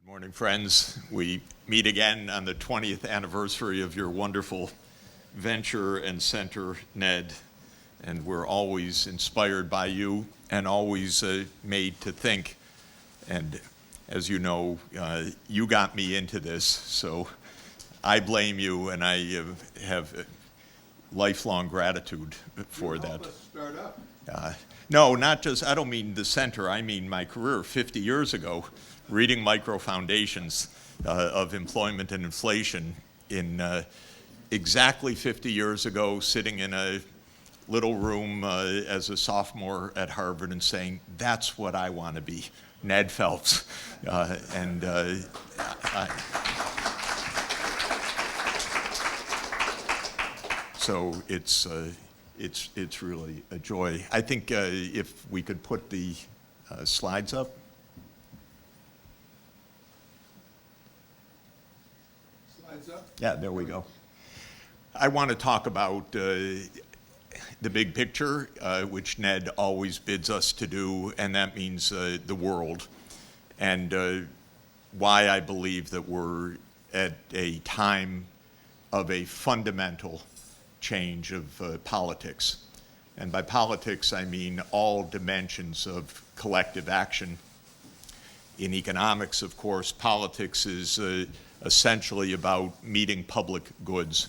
Morning, friends. We meet again on the 20th anniversary of your wonderful venture and center, Ned, and we're always inspired by you and always made to think. And as you know, you got me into this, so I blame you, and I have lifelong gratitude for that. Help us start up. No, not just, I don't mean the center, I mean my career 50 years ago, reading Micro Foundations of Employment and Inflation in exactly 50 years ago, sitting in a little room as a sophomore at Harvard and saying, that's what I want to be, Ned Phelps. So it's really a joy. I think if we could put the slides up. Slides up. Yeah, there we go. I want to talk about the big picture, which Ned always bids us to do, and that means the world, and why I believe that we're at a time of a fundamental change of politics. And by politics, I mean all dimensions of collective action. In economics, of course, politics is essentially about meeting public goods.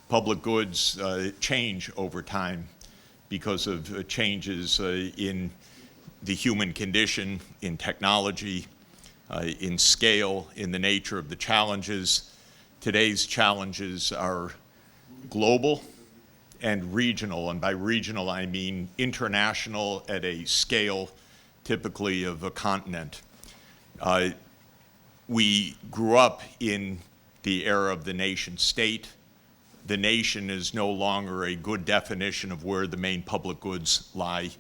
Public goods change over time because of changes in the human condition, in technology, in scale, in the nature of the challenges. Today's challenges are global and regional, and by regional I mean international at a scale typically of a continent. We grew up in the era of the nation state. The nation is no longer a good definition of where the main public goods lie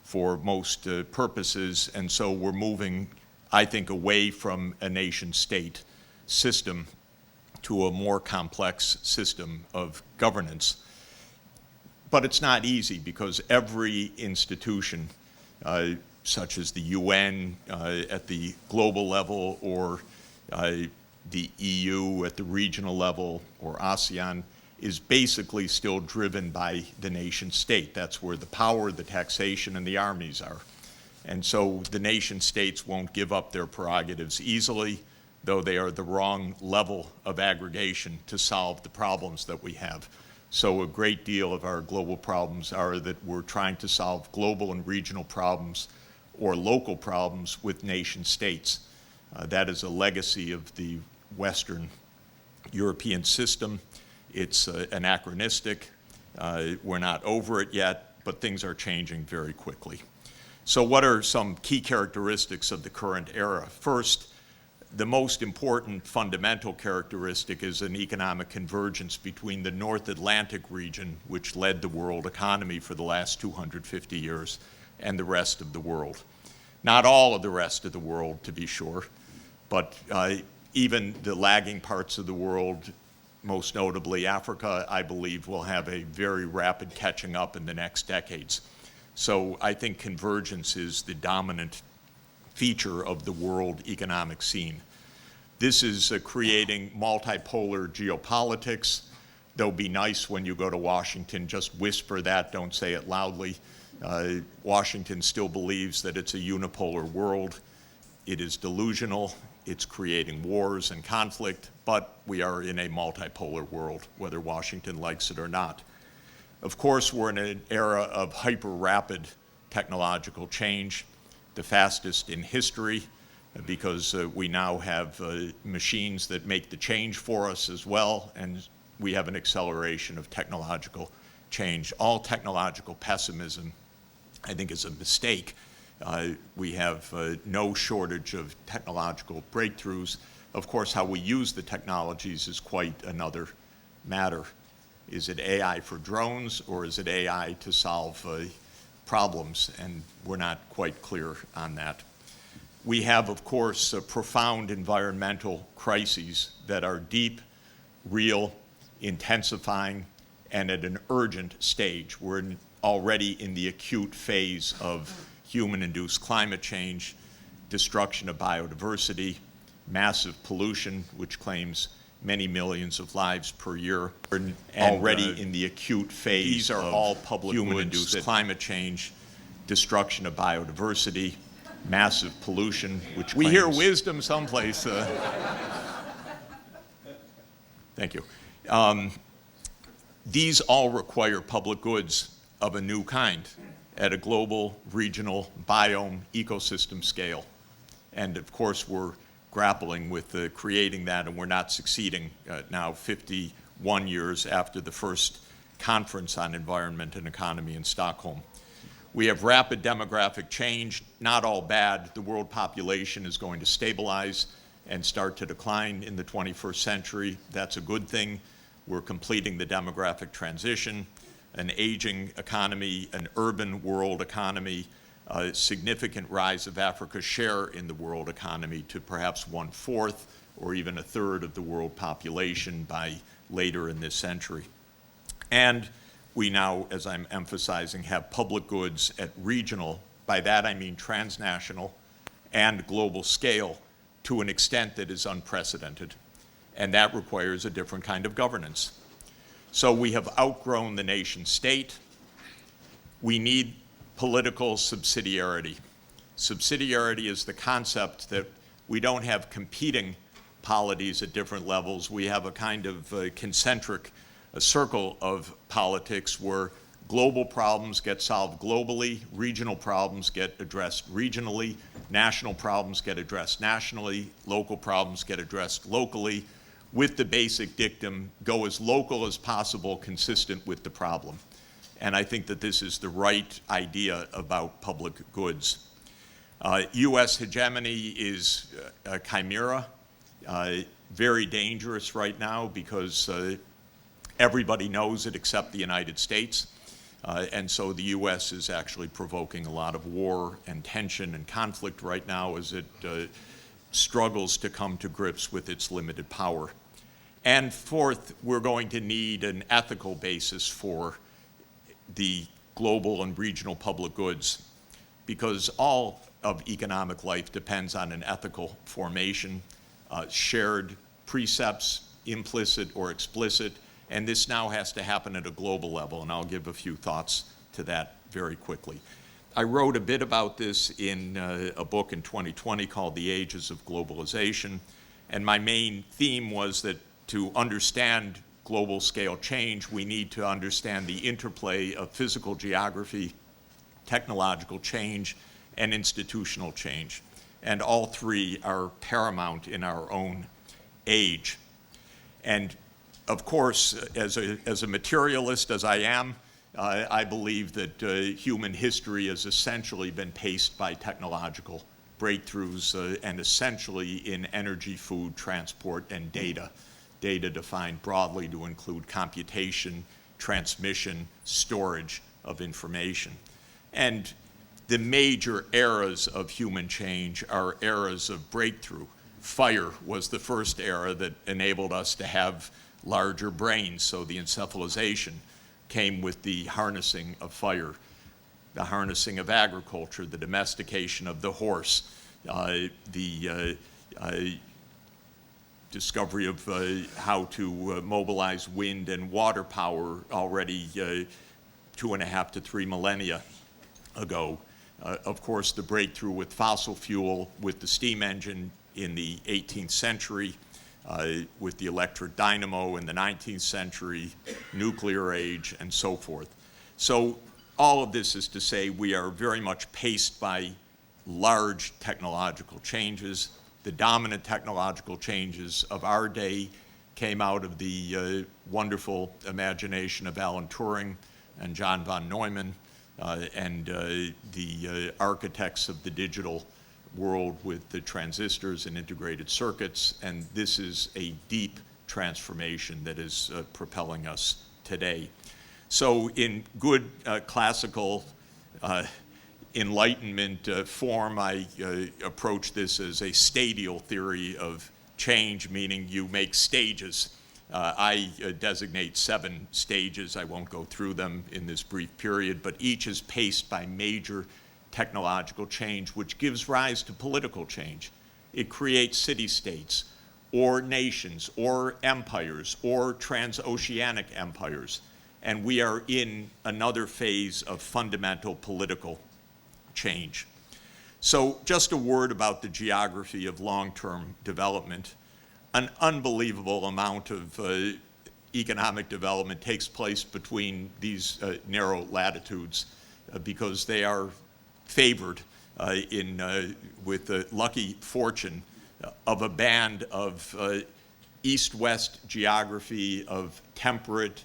for most purposes, and so we're moving, I think, away from a nation state system to a more complex system of governance. But it's not easy because every institution, such as the UN at the global level, or the EU at the regional level, or ASEAN, is basically still driven by the nation state. That's where the power, the taxation, and the armies are. And so the nation states won't give up their prerogatives easily, though they are the wrong level of aggregation to solve the problems that we have. So a great deal of our global problems are that we're trying to solve global and regional problems or local problems with nation states. That is a legacy of the Western European system. It's anachronistic. We're not over it yet, but things are changing very quickly. So what are some key characteristics of the current era? First, the most important fundamental characteristic is an economic convergence between the North Atlantic region, which led the world economy for the last 250 years, and the rest of the world. Not all of the rest of the world, to be sure, but even the lagging parts of the world, most notably Africa, I believe will have a very rapid catching up in the next decades. So I think convergence is the dominant feature of the world economic scene. This is creating multipolar geopolitics. They'll be nice when you go to Washington, just whisper that, don't say it loudly. Washington still believes that it's a unipolar world. It is delusional. It's creating wars and conflict, but we are in a multipolar world, whether Washington likes it or not. Of course, we're in an era of hyper-rapid technological change, the fastest in history, because we now have machines that make the change for us as well, and we have an acceleration of technological change. All technological pessimism, I think, is a mistake. We have no shortage of technological breakthroughs. Of course, how we use the technologies is quite another matter. Is it AI for drones, or is it AI to solve problems? And we're not quite clear on that. We have, of course, profound environmental crises that are deep, real, intensifying, and at an urgent stage. We're already in the acute phase of human-induced climate change, destruction of biodiversity, massive pollution, which claims many millions of lives per year, and already in the acute phase. These are all public human-induced climate change, destruction of biodiversity, massive pollution, which we hear wisdom someplace. Thank you. These all require public goods of a new kind at a global, regional, biome, ecosystem scale. And of course, we're grappling with creating that, and we're not succeeding now 51 years after the first conference on environment and economy in Stockholm. We have rapid demographic change, not all bad. The world population is going to stabilize and start to decline in the 21st century. That's a good thing. We're completing the demographic transition, an aging economy, an urban world economy, a significant rise of Africa's share in the world economy to perhaps 1/4 or even 1/3 of the world population by later in this century. And we now, as I'm emphasizing, have public goods at regional, by that I mean transnational and global scale, to an extent that is unprecedented. And that requires a different kind of governance. So we have outgrown the nation state. We need political subsidiarity. Subsidiarity is the concept that we don't have competing polities at different levels. We have a kind of concentric circle of politics where global problems get solved globally, regional problems get addressed regionally, national problems get addressed nationally, local problems get addressed locally, with the basic dictum, go as local as possible, consistent with the problem. And I think that this is the right idea about public goods. US hegemony is a chimera, very dangerous right now because everybody knows it except the United States. And so the US is actually provoking a lot of war and tension and conflict right now as it struggles to come to grips with its limited power. And fourth, we're going to need an ethical basis for the global and regional public goods, because all of economic life depends on an ethical formation, shared precepts, implicit or explicit, and this now has to happen at a global level, and I'll give a few thoughts to that very quickly. I wrote a bit about this in a book in 2020 called The Ages of Globalization, and my main theme was that to understand global scale change, we need to understand the interplay of physical geography, technological change, and institutional change. And all three are paramount in our own age. And of course, as a materialist as I am, I believe that human history has essentially been paced by technological breakthroughs and essentially in energy, food, transport, and data. Data defined broadly to include computation, transmission, storage of information. And the major eras of human change are eras of breakthrough. Fire was the first era that enabled us to have larger brains, so the encephalization came with the harnessing of fire, the harnessing of agriculture, the domestication of the horse, the discovery of how to mobilize wind and water power already 2.5 to 3 millennia ago. Of course, the breakthrough with fossil fuel, with the steam engine in the 18th century, with the electric dynamo in the 19th century, nuclear age, and so forth. So all of this is to say we are very much paced by large technological changes. The dominant technological changes of our day came out of the wonderful imagination of Alan Turing and John von Neumann and the architects of the digital world with the transistors and integrated circuits, and this is a deep transformation that is propelling us today. So in good classical Enlightenment form, I approach this as a stadial theory of change, meaning you make stages. I designate 7 stages. I won't go through them in this brief period, but each is paced by major technological change, which gives rise to political change. It creates city-states or nations or empires or transoceanic empires. And we are in another phase of fundamental political change. So just a word about the geography of long-term development. An unbelievable amount of economic development takes place between these narrow latitudes because they are favored with the lucky fortune of a band of east-west geography of temperate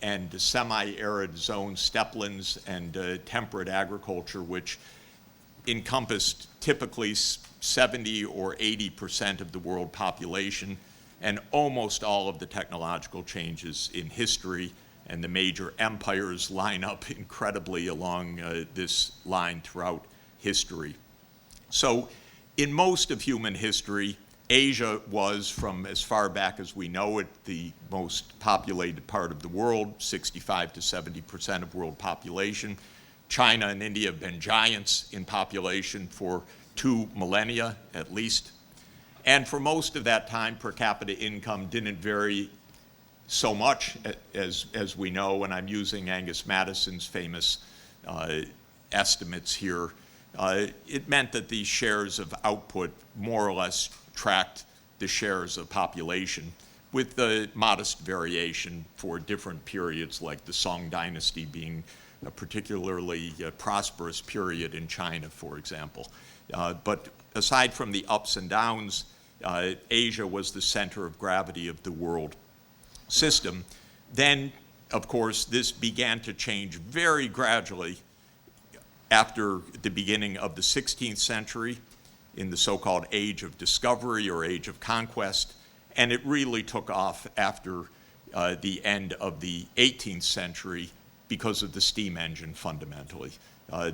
and semi-arid zone steppelands and temperate agriculture, which encompassed typically 70 or 80% of the world population and almost all of the technological changes in history, and the major empires line up incredibly along this line throughout history. So in most of human history, Asia was, from as far back as we know it, the most populated part of the world, 65 to 70% of world population. China and India have been giants in population for 2 millennia at least. And for most of that time, per capita income didn't vary so much as we know, and I'm using Angus Madison's famous estimates here. It meant that these shares of output more or less tracked the shares of population, with the modest variation for different periods, like the Song Dynasty being a particularly prosperous period in China, for example. But aside from the ups and downs, Asia was the center of gravity of the world system. Then, of course, this began to change very gradually after the beginning of the 16th century in the so-called Age of Discovery or Age of Conquest, and it really took off after the end of the 18th century because of the steam engine, fundamentally,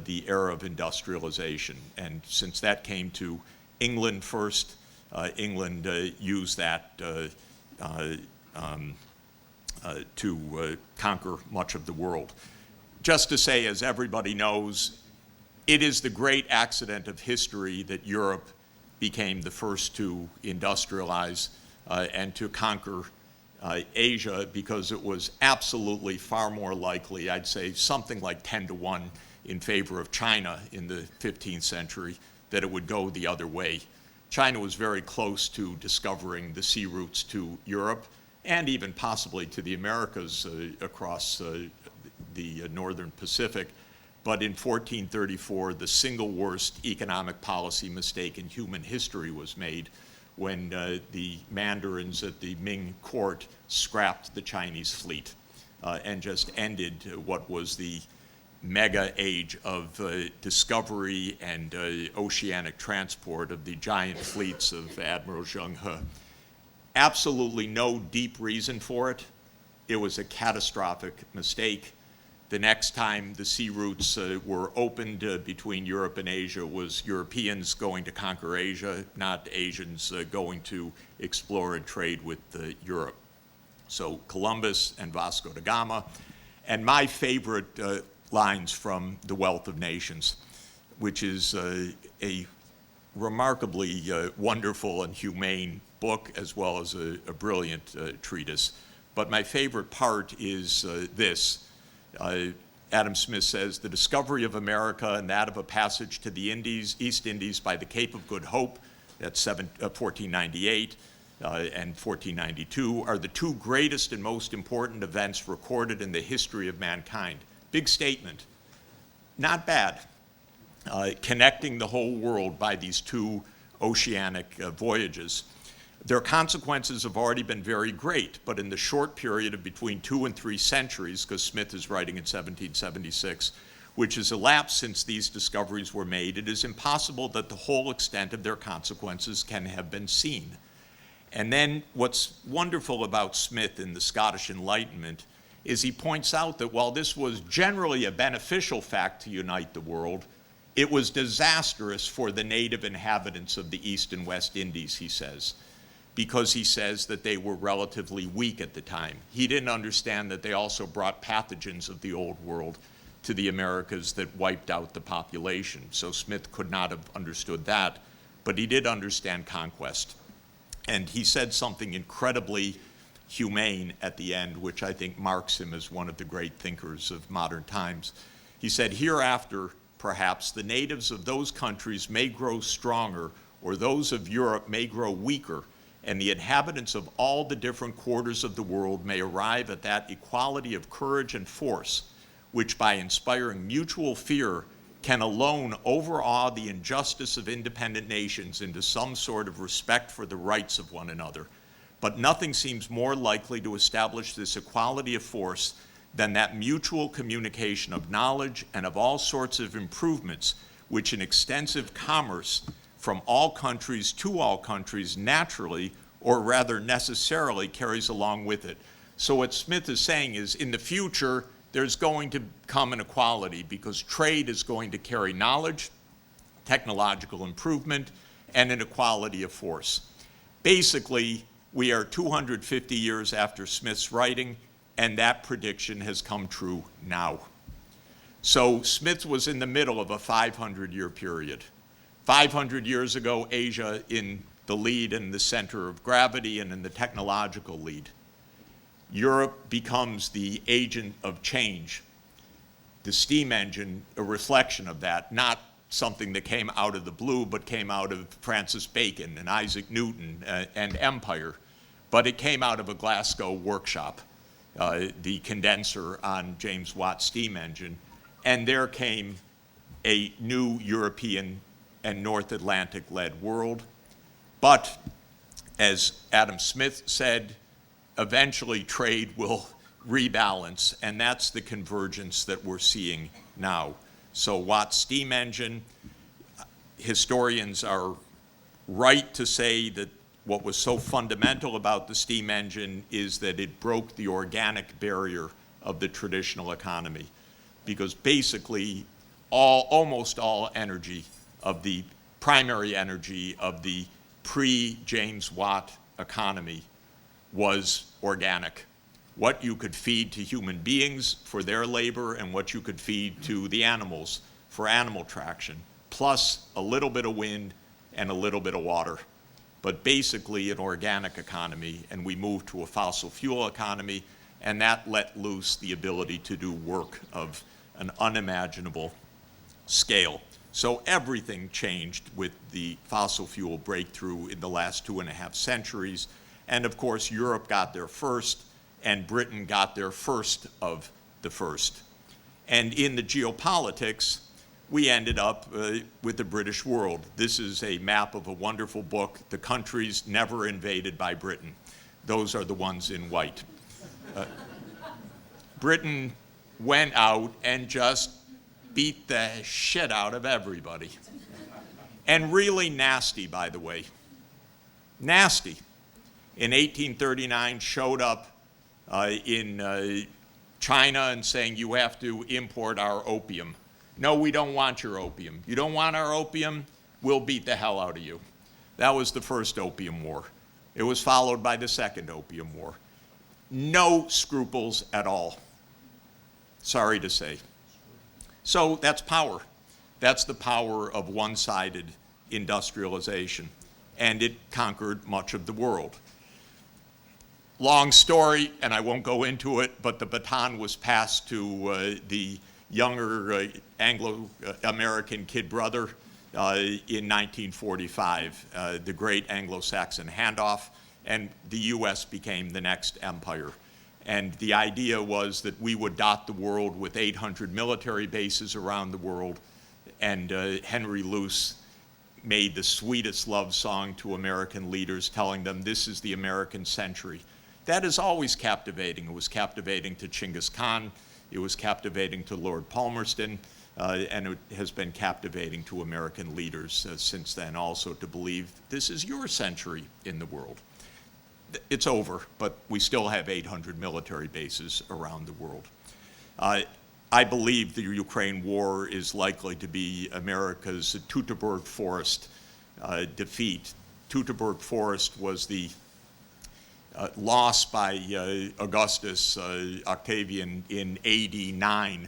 the era of industrialization. And since that came to England first, England used that to conquer much of the world. Just to say, as everybody knows, it is the great accident of history that Europe became the first to industrialize and to conquer Asia, because it was absolutely far more likely, I'd say something like 10 to 1 in favor of China in the 15th century, that it would go the other way. China was very close to discovering the sea routes to Europe and even possibly to the Americas across the northern Pacific. But in 1434, the single worst economic policy mistake in human history was made when the mandarins at the Ming court scrapped the Chinese fleet and just ended what was the mega age of discovery and oceanic transport of the giant fleets of Admiral Zheng He. Absolutely no deep reason for it. It was a catastrophic mistake. The next time the sea routes were opened between Europe and Asia was Europeans going to conquer Asia, not Asians going to explore and trade with Europe. So Columbus and Vasco da Gama. And my favorite lines from The Wealth of Nations, which is a remarkably wonderful and humane book, as well as a brilliant treatise. But my favorite part is this. Adam Smith says, "The discovery of America and that of a passage to the East Indies by the Cape of Good Hope," that's 1498 and 1492, "are the two greatest and most important events recorded in the history of mankind." Big statement. Not bad. Connecting the whole world by these two oceanic voyages. Their consequences have already been very great, but in the short period of between 2 and 3 centuries, because Smith is writing in 1776, which has elapsed since these discoveries were made, it is impossible that the whole extent of their consequences can have been seen. And then what's wonderful about Smith in the Scottish Enlightenment is he points out that while this was generally a beneficial fact to unite the world, it was disastrous for the native inhabitants of the East and West Indies, he says, because he says that they were relatively weak at the time. He didn't understand that they also brought pathogens of the old world to the Americas that wiped out the population. So Smith could not have understood that. but he did understand conquest. And he said something incredibly humane at the end, which I think marks him as one of the great thinkers of modern times. He said, hereafter, perhaps, the natives of those countries may grow stronger, or those of Europe may grow weaker, and the inhabitants of all the different quarters of the world may arrive at that equality of courage and force, which by inspiring mutual fear can alone overawe the injustice of independent nations into some sort of respect for the rights of one another. But nothing seems more likely to establish this equality of force than that mutual communication of knowledge and of all sorts of improvements which an extensive commerce from all countries to all countries naturally, or rather necessarily, carries along with it. So what Smith is saying is, in the future, there's going to come an equality because trade is going to carry knowledge, technological improvement, and an equality of force. Basically, we are 250 years after Smith's writing, and that prediction has come true now. So Smith was in the middle of a 500-year period. 500 years ago, Asia in the lead and the center of gravity and in the technological lead. Europe becomes the agent of change. The steam engine, a reflection of that, not something that came out of the blue, but came out of Francis Bacon and Isaac Newton and empire. But it came out of a Glasgow workshop, the condenser on James Watt's steam engine. And there came a new European and North Atlantic-led world. But as Adam Smith said, eventually trade will rebalance, and that's the convergence that we're seeing now. So Watt's steam engine, historians are right to say that what was so fundamental about the steam engine is that it broke the organic barrier of the traditional economy, because basically almost all energy of the primary energy of the pre-James Watt economy was organic. What you could feed to human beings for their labor and what you could feed to the animals for animal traction, plus a little bit of wind and a little bit of water. But basically an organic economy, and we moved to a fossil fuel economy, and that let loose the ability to do work of an unimaginable scale. So everything changed with the fossil fuel breakthrough in the last 2.5 centuries. And of course, Europe got there first, and Britain got there first of the first. And in the geopolitics, we ended up with the British world. This is a map of a wonderful book, The Countries Never Invaded by Britain. Those are the ones in white. Britain went out and just beat the shit out of everybody. And really nasty, by the way. Nasty. In 1839, showed up in China and saying, you have to import our opium. No, we don't want your opium. You don't want our opium? We'll beat the hell out of you. That was the first Opium War. It was followed by the second Opium War. No scruples at all. Sorry to say. So that's power. That's the power of one-sided industrialization. And it conquered much of the world. Long story, and I won't go into it, but the baton was passed to the younger Anglo-American kid brother in 1945, the great Anglo-Saxon handoff, and the US became the next empire. And the idea was that we would dot the world with 800 military bases around the world, and Henry Luce made the sweetest love song to American leaders, telling them this is the American century. That is always captivating. It was captivating to Genghis Khan, it was captivating to Lord Palmerston, and it has been captivating to American leaders since then also, to believe this is your century in the world. It's over, but we still have 800 military bases around the world. I believe the Ukraine war is likely to be America's Teutoburg Forest defeat. Teutoburg Forest was the loss by Augustus Octavian in AD 9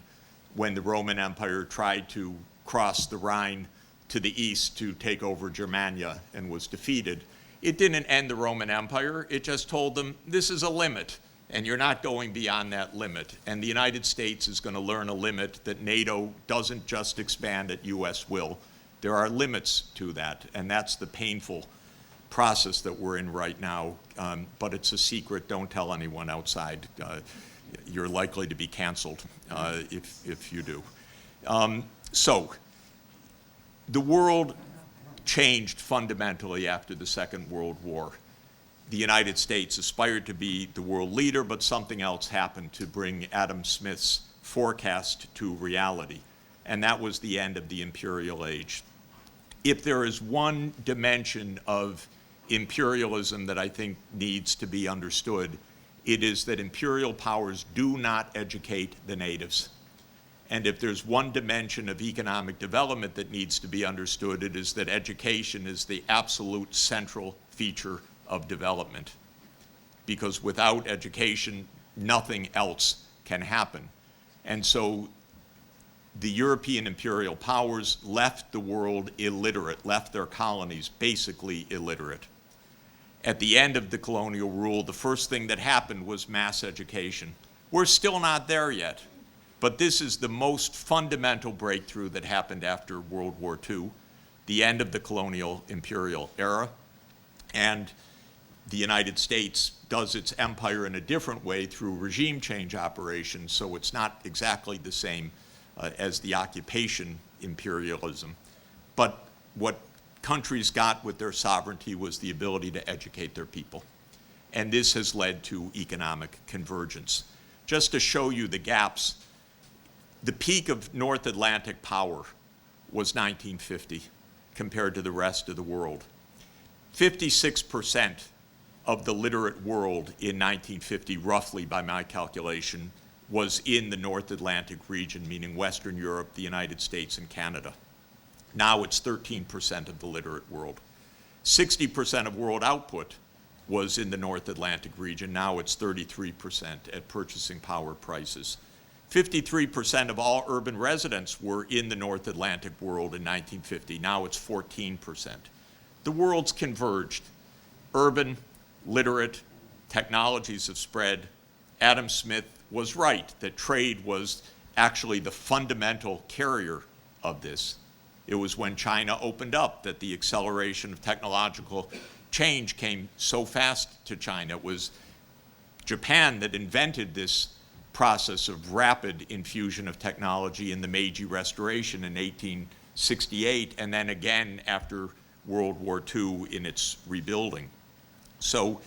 when the Roman Empire tried to cross the Rhine to the east to take over Germania and was defeated. It didn't end the Roman Empire. It just told them, this is a limit, and you're not going beyond that limit. And the United States is going to learn a limit that NATO doesn't just expand at US will. There are limits to that, and that's the painful process that we're in right now. But it's a secret. Don't tell anyone outside. You're likely to be canceled if you do. So the world changed fundamentally after the Second World War. The United States aspired to be the world leader, but something else happened to bring Adam Smith's forecast to reality, and that was the end of the imperial age. If there is one dimension of imperialism that I think needs to be understood, it is that imperial powers do not educate the natives. And if there's one dimension of economic development that needs to be understood, it is that education is the absolute central feature of development. Because without education, nothing else can happen. And so the European imperial powers left the world illiterate, left their colonies basically illiterate. At the end of the colonial rule, the first thing that happened was mass education. We're still not there yet, but this is the most fundamental breakthrough that happened after World War II, the end of the colonial imperial era, and the United States does its empire in a different way through regime change operations, so it's not exactly the same as the occupation imperialism. But what countries got with their sovereignty was the ability to educate their people. And this has led to economic convergence. Just to show you the gaps, the peak of North Atlantic power was 1950 compared to the rest of the world. 56% of the literate world in 1950, roughly by my calculation, was in the North Atlantic region, meaning Western Europe, the United States, and Canada. Now it's 13% of the literate world. 60% of world output was in the North Atlantic region. Now it's 33% at purchasing power prices. 53% of all urban residents were in the North Atlantic world in 1950. Now it's 14%. The world's converged. Urban, literate, technologies have spread. Adam Smith was right that trade was actually the fundamental carrier of this. It was when China opened up that the acceleration of technological change came so fast to China. It was Japan that invented this process of rapid infusion of technology in the Meiji Restoration in 1868, and then again after World War II in its rebuilding. So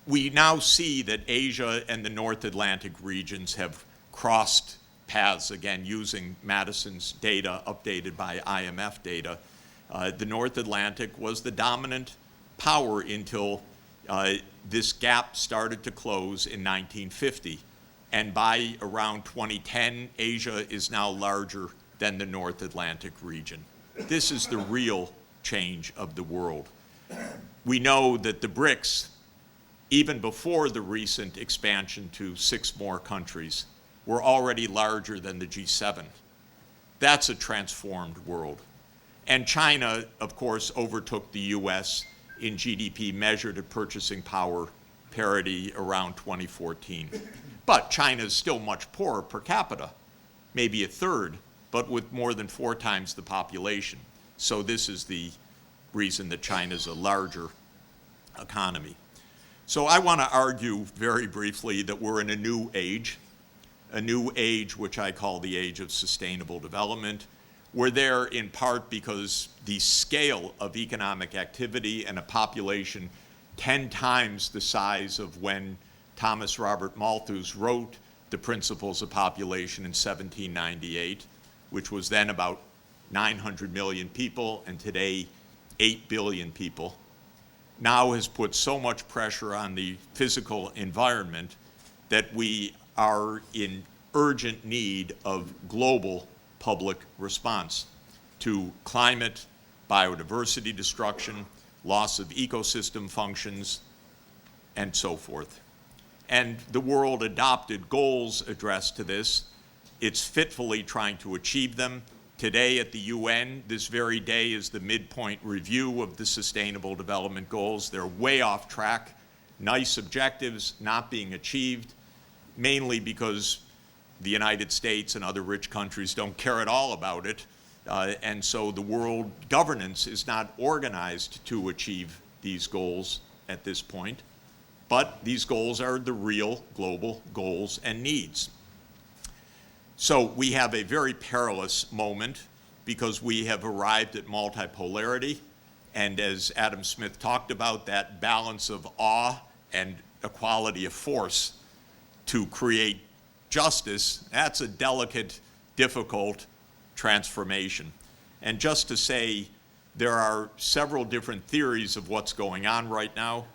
we now see that Asia and the North Atlantic regions have crossed paths, again, using Madison's data, updated by IMF data. The North Atlantic was the dominant power until this gap started to close in 1950. And by around 2010, Asia is now larger than the North Atlantic region. This is the real change of the world. We know that the BRICS, even before the recent expansion to 6 more countries, were already larger than the G7. That's a transformed world. And China, of course, overtook the US in GDP measured at purchasing power parity around 2014. But China is still much poorer per capita, maybe a third, but with more than 4 times the population. So this is the reason that China is a larger economy. So I want to argue very briefly that we're in a new age which I call the age of sustainable development. We're there in part because the scale of economic activity and a population 10 times the size of when Thomas Robert Malthus wrote The Principles of Population in 1798, which was then about 900 million people, and today 8 billion people, now has put so much pressure on the physical environment that we are in urgent need of global public response to climate, biodiversity destruction, loss of ecosystem functions, and so forth. And the world adopted goals addressed to this. It's fitfully trying to achieve them. Today at the UN, this very day is the midpoint review of the Sustainable Development Goals. They're way off track, nice objectives not being achieved, mainly because the United States and other rich countries don't care at all about it. And so the world governance is not organized to achieve these goals at this point. But these goals are the real global goals and needs. So we have a very perilous moment because we have arrived at multipolarity. And as Adam Smith talked about, that balance of awe and equality of force to create justice, that's a delicate, difficult transformation. And just to say, there are several different theories of what's going on right now.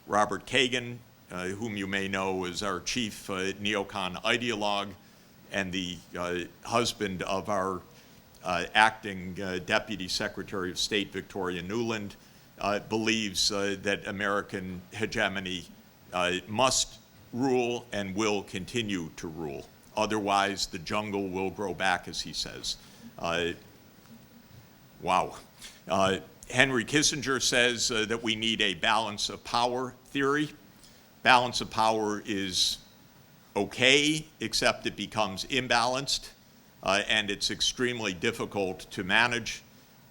Robert Kagan, whom you may know as our chief neocon ideologue and the husband of our acting Deputy Secretary of State, Victoria Nuland, believes that American hegemony must rule and will continue to rule. Otherwise, the jungle will grow back, as he says. Wow. Henry Kissinger says that we need a balance of power theory. Balance of power is okay, except it becomes imbalanced, and it's extremely difficult to manage.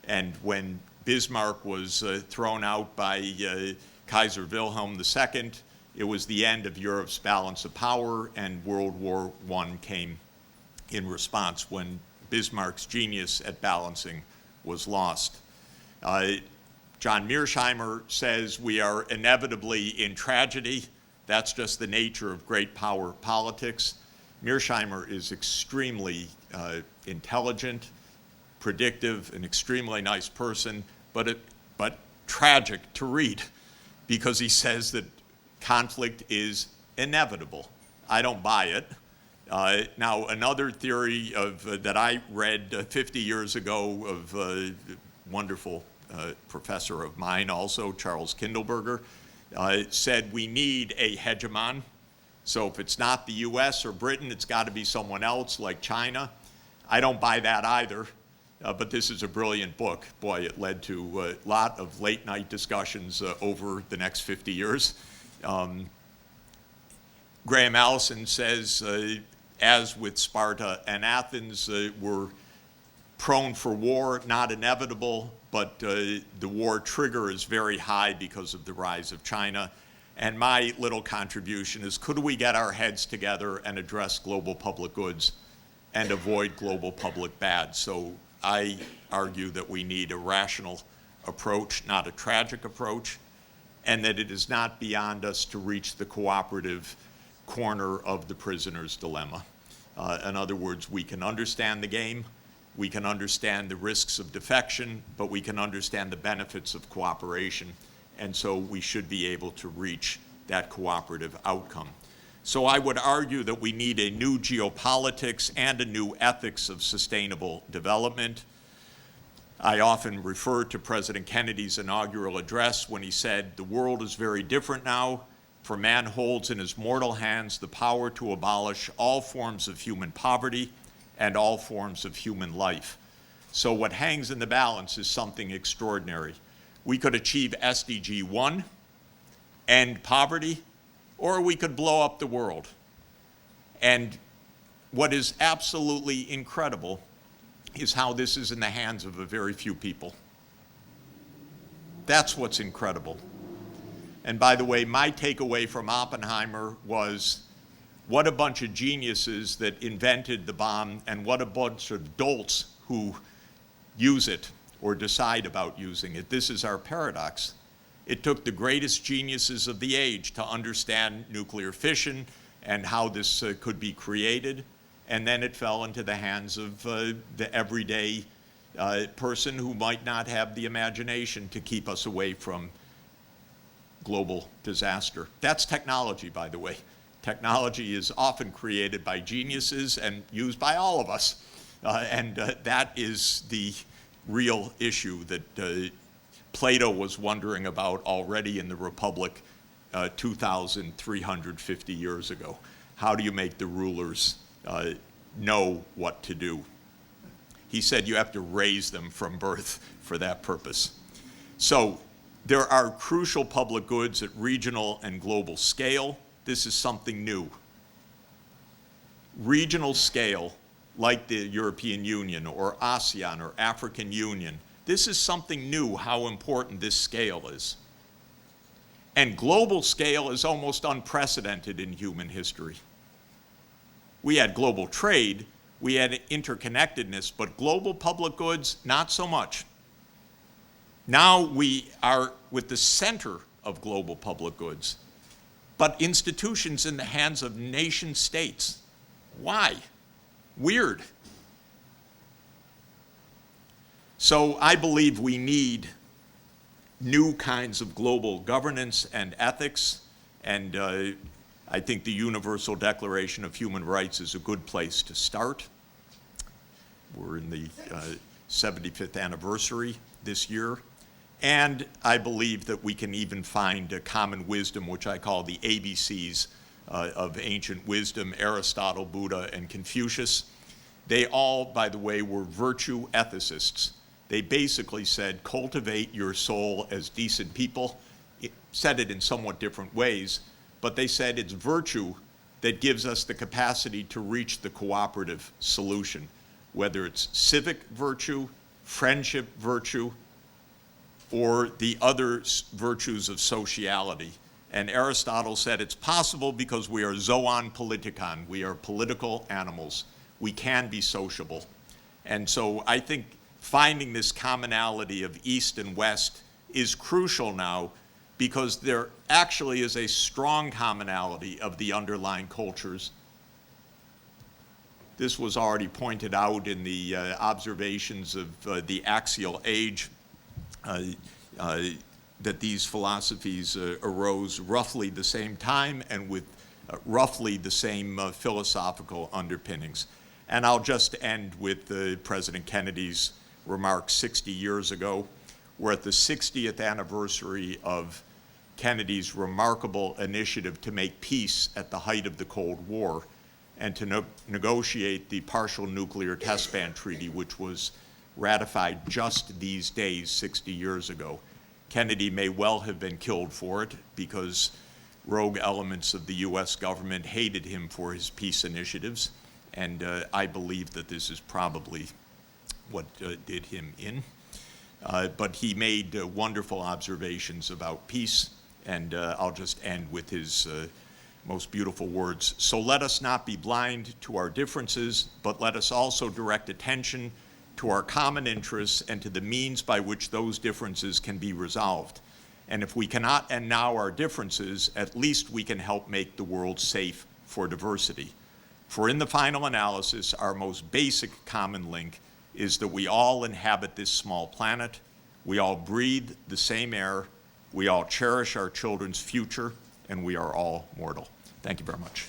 And when Bismarck was thrown out by Kaiser Wilhelm II, it was the end of Europe's balance of power, and World War I came in response when Bismarck's genius at balancing was lost. John Mearsheimer says we are inevitably in tragedy. That's just the nature of great power politics. Mearsheimer is extremely intelligent, predictive, an extremely nice person, but tragic to read because he says that conflict is inevitable. I don't buy it. Now, another theory that I read 50 years ago of a wonderful professor of mine also, Charles Kindleberger, said we need a hegemon. So if it's not the US or Britain, it's got to be someone else like China. I don't buy that either, but this is a brilliant book. Boy, it led to a lot of late night discussions over the next 50 years. Graham Allison says, as with Sparta and Athens, we're prone for war, not inevitable, but the war trigger is very high because of the rise of China. And my little contribution is, could we get our heads together and address global public goods and avoid global public bad? So I argue that we need a rational approach, not a tragic approach, and that it is not beyond us to reach the cooperative corner of the prisoner's dilemma. In other words, we can understand the game, we can understand the risks of defection, but we can understand the benefits of cooperation. And so we should be able to reach that cooperative outcome. So I would argue that we need a new geopolitics and a new ethics of sustainable development. I often refer to President Kennedy's inaugural address when he said, "The world is very different now, for man holds in his mortal hands the power to abolish all forms of human poverty and all forms of human life." So what hangs in the balance is something extraordinary. We could achieve SDG 1, end poverty, or we could blow up the world. And what is absolutely incredible is how this is in the hands of a very few people. That's what's incredible. And by the way, my takeaway from Oppenheimer was what a bunch of geniuses that invented the bomb and what a bunch of dolts who use it or decide about using it. This is our paradox. It took the greatest geniuses of the age to understand nuclear fission and how this could be created, and then it fell into the hands of the everyday person who might not have the imagination to keep us away from global disaster. That's technology, by the way. Technology is often created by geniuses and used by all of us. And that is the real issue that Plato was wondering about already in the Republic 2,350 years ago. How do you make the rulers know what to do? He said you have to raise them from birth for that purpose. So there are crucial public goods at regional and global scale. This is something new. Regional scale, like the European Union or ASEAN or African Union, this is something new, how important this scale is. And global scale is almost unprecedented in human history. We had global trade, we had interconnectedness, but global public goods, not so much. Now we are with the center of global public goods, but institutions in the hands of nation states. Why? Weird. So I believe we need new kinds of global governance and ethics, and I think the Universal Declaration of Human Rights is a good place to start. We're in the 75th anniversary this year, and I believe that we can even find a common wisdom, which I call the ABCs of ancient wisdom, Aristotle, Buddha, and Confucius. They all, by the way, were virtue ethicists. They basically said, cultivate your soul as decent people. It said it in somewhat different ways, but they said it's virtue that gives us the capacity to reach the cooperative solution, whether it's civic virtue, friendship virtue, or the other virtues of sociality. And Aristotle said it's possible because we are zoon politikon. We are political animals. We can be sociable. And so I think finding this commonality of East and West is crucial now, because there actually is a strong commonality of the underlying cultures. This was already pointed out in the observations of the axial age, that these philosophies arose roughly the same time and with roughly the same philosophical underpinnings. And I'll just end with President Kennedy's remarks 60 years ago. We're at the 60th anniversary of Kennedy's remarkable initiative to make peace at the height of the Cold War and to negotiate the Partial Nuclear Test Ban Treaty, which was ratified just these days 60 years ago. Kennedy may well have been killed for it because rogue elements of the US government hated him for his peace initiatives, and I believe that this is probably what did him in. But he made wonderful observations about peace, and I'll just end with his most beautiful words. So let us not be blind to our differences, but let us also direct attention to our common interests and to the means by which those differences can be resolved. And if we cannot end now our differences, at least we can help make the world safe for diversity. For in the final analysis, our most basic common link is that we all inhabit this small planet, we all breathe the same air, we all cherish our children's future, and we are all mortal. Thank you very much.